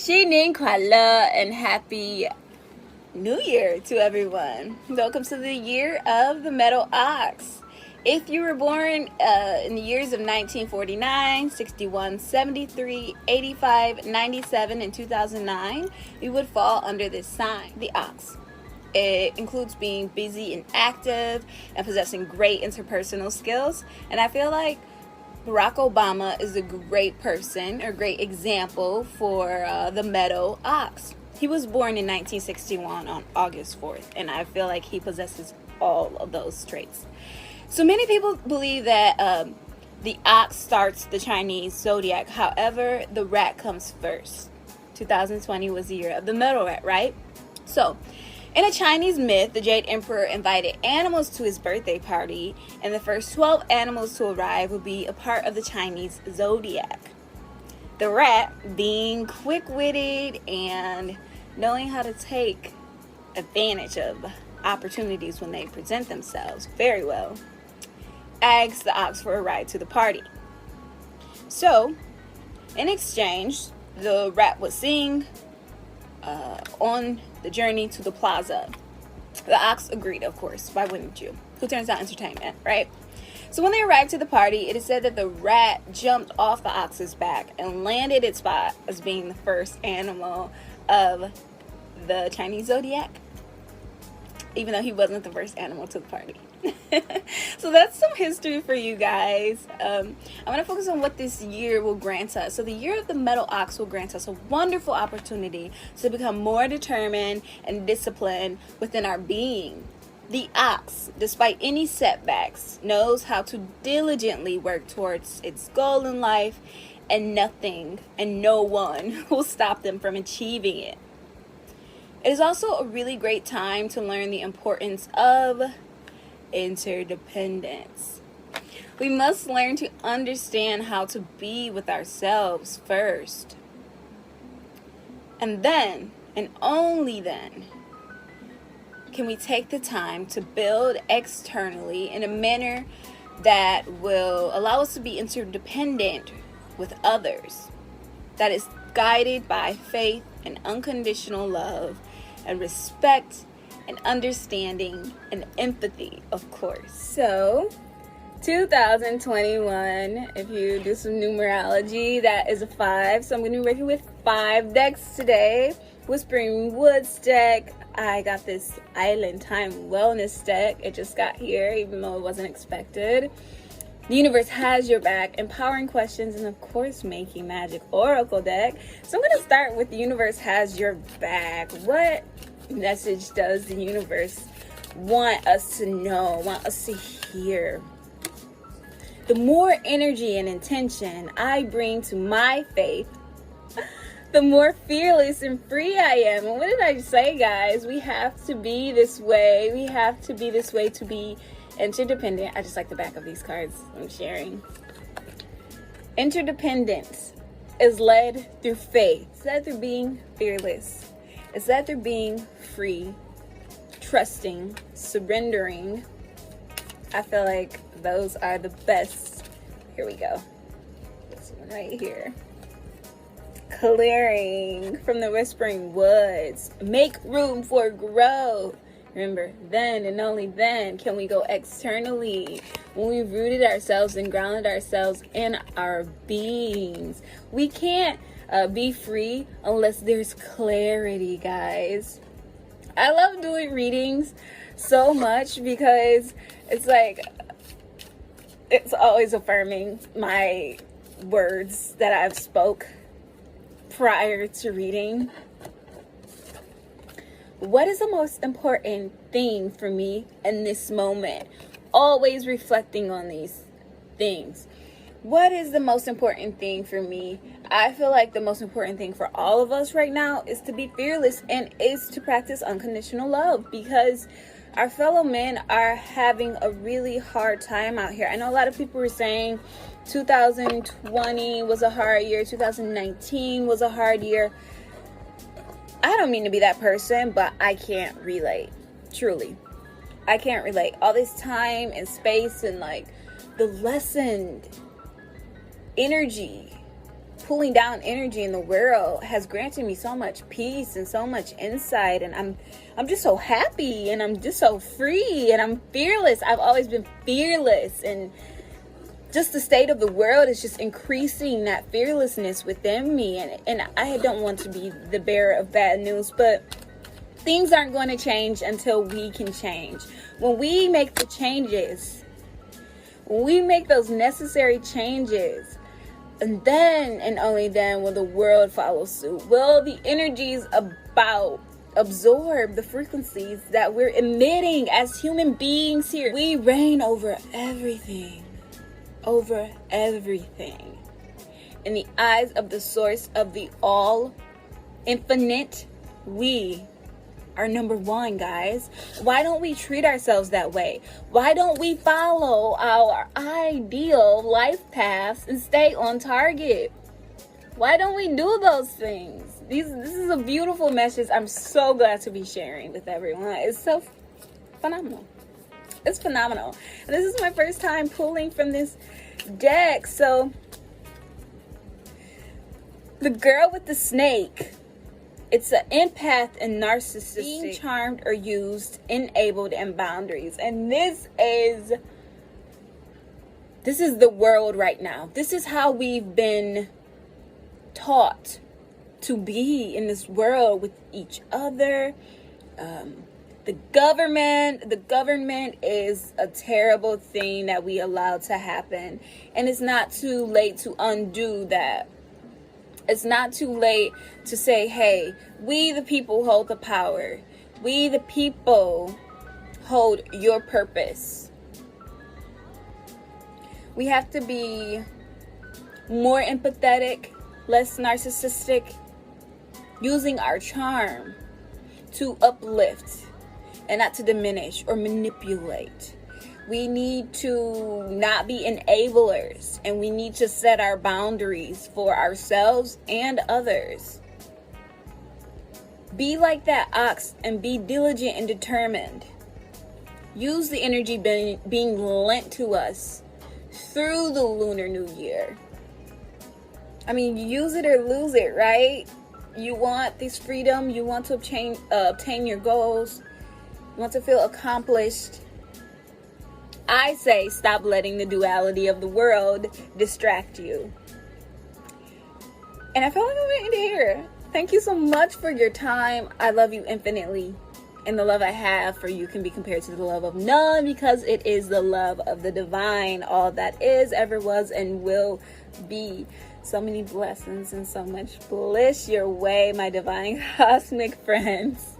新年快乐 and happy New Year to everyone. Welcome to the year of the metal ox. If you were born in the years of 1949, 61, 73, 85, 97, and 2009, you would fall under this sign, the ox. It includes being busy and active and possessing great interpersonal skills. And I feel like Barack Obama is a great person or great example for the meadow ox. He was born in 1961 on August 4th, and I feel like he possesses all of those traits. So many people believe that the ox starts the Chinese zodiac. However, the rat comes first. 2020 was the year of the meadow rat, right? So, in a Chinese myth, the Jade Emperor invited animals to his birthday party, and the first 12 animals to arrive would be a part of the Chinese zodiac. The rat, being quick-witted and knowing how to take advantage of opportunities when they present themselves very well, asked the ox for a ride to the party. So, in exchange, the rat would sing on the journey to the plaza. The ox agreed, of course. Why wouldn't you? Who turns down entertainment, right? So when they arrived to the party, it is said that the rat jumped off the ox's back and landed its spot as being the first animal of the Chinese zodiac, even though he wasn't the first animal to the party. So that's some history for you guys. I want to focus on what this year will grant us. So the year of the metal ox will grant us a wonderful opportunity to become more determined and disciplined within our being. The ox, despite any setbacks, knows how to diligently work towards its goal in life, and nothing and no one will stop them from achieving it. It is also a really great time to learn the importance of interdependence. We must learn to understand how to be with ourselves first. And then, and only then, can we take the time to build externally in a manner that will allow us to be interdependent with others, that is guided by faith and unconditional love and respect and understanding and empathy, of course. So 2021, if you do some numerology, that is a 5. So I'm going to be working with 5 decks today. Whispering Woods deck. I got this Island Time Wellness deck. It just got here, even though it wasn't expected. The Universe Has Your Back, Empowering Questions, and of course, Making Magic Oracle deck. So I'm going to start with The Universe Has Your Back. What message does the universe want us to know, want us to hear? The more energy and intention I bring to my faith, the more fearless and free I am. And what did I say, guys? We have to be this way. We have to be this way to be interdependent. I just like the back of these cards I'm sharing. Interdependence is led through faith. It's led through being fearless. It's led through being free, trusting, surrendering. I feel like those are the best. Here we go. This one right here. Clearing from the Whispering Woods. Make room for growth. Remember, then and only then can we go externally. When we've rooted ourselves and grounded ourselves in our beings. We can't be free unless there's clarity, guys. I love doing readings so much because it's like, it's always affirming my words that I've spoke prior to reading. What is the most important thing for me in this moment? Always reflecting on these things. What is the most important thing for me? I feel like the most important thing for all of us right now is to be fearless and is to practice unconditional love, because our fellow men are having a really hard time out here. I know a lot of people were saying 2020 was a hard year, 2019 was a hard year. I don't mean to be that person, but I can't relate. Truly. I can't relate. All this time and space and like the lessened energy pulling down energy in the world has granted me so much peace and so much insight, and I'm just so happy, and I'm just so free, and I'm fearless. I've always been fearless, and just the state of the world is just increasing that fearlessness within me, and I don't want to be the bearer of bad news, but things aren't going to change until we can change. When we make the changes, when we make those necessary changes, and then and only then will the world follow suit. Will the energies about absorb the frequencies that we're emitting as human beings here? We reign over everything. Over everything. In the eyes of the source of the all infinite, we are number one, guys. Why don't we treat ourselves that way? Why don't we follow our ideal life paths and stay on target? Why don't we do those things? This is a beautiful message I'm so glad to be sharing with everyone. It's so phenomenal. It's phenomenal. And this is my first time pulling from this deck. So, the girl with the snake. It's an empath and narcissistic. Being charmed or used, enabled, and boundaries. And this is the world right now. This is how we've been taught to be in this world with each other. The government is a terrible thing that we allow to happen. And it's not too late to undo that. It's not too late to say, hey, we the people hold the power. We the people hold your purpose. We have to be more empathetic, less narcissistic, using our charm to uplift and not to diminish or manipulate. We need to not be enablers, and we need to set our boundaries for ourselves and others. Be like that ox and be diligent and determined. Use the energy being lent to us through the Lunar New Year. I mean, use it or lose it, right? You want this freedom, you want to obtain your goals, you want to feel accomplished. I say stop letting the duality of the world distract you. And I felt like I went into here. Thank you so much for your time. I love you infinitely. And the love I have for you can be compared to the love of none, because it is the love of the divine, all that is, ever was, and will be. So many blessings and so much bliss your way, my divine cosmic friends.